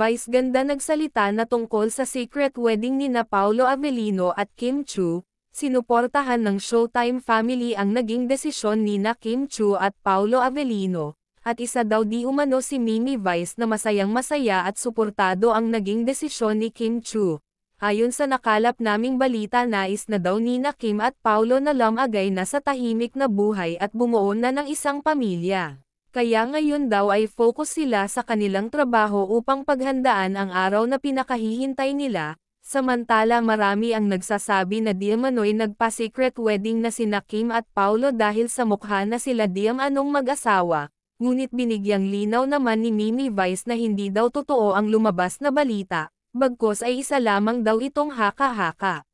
Vice ganda nagsalita na tungkol sa secret wedding nina Paolo Avellino at Kim Chu. Sinuportahan ng Showtime family ang naging desisyon nina Kim Chu at Paolo Avellino, at isa daw di umano si Mimi Vice na masayang-masaya at suportado ang naging desisyon ni Kim Chu. Ayon sa nakalap naming balita, nais na daw nina Kim at Paolo na lumagay na sa tahimik na buhay at bumuo na ng isang pamilya. Kaya ngayon daw ay focus sila sa kanilang trabaho upang paghandaan ang araw na pinakahihintay nila. Samantala marami ang nagsasabi na di umano'y nagpa-secret wedding na sina Kim at Paolo dahil sa mukha na sila di umanong mag-asawa. Ngunit binigyang linaw naman ni Mimi Vice na hindi daw totoo ang lumabas na balita. Bagkus ay isa lamang daw itong haka-haka.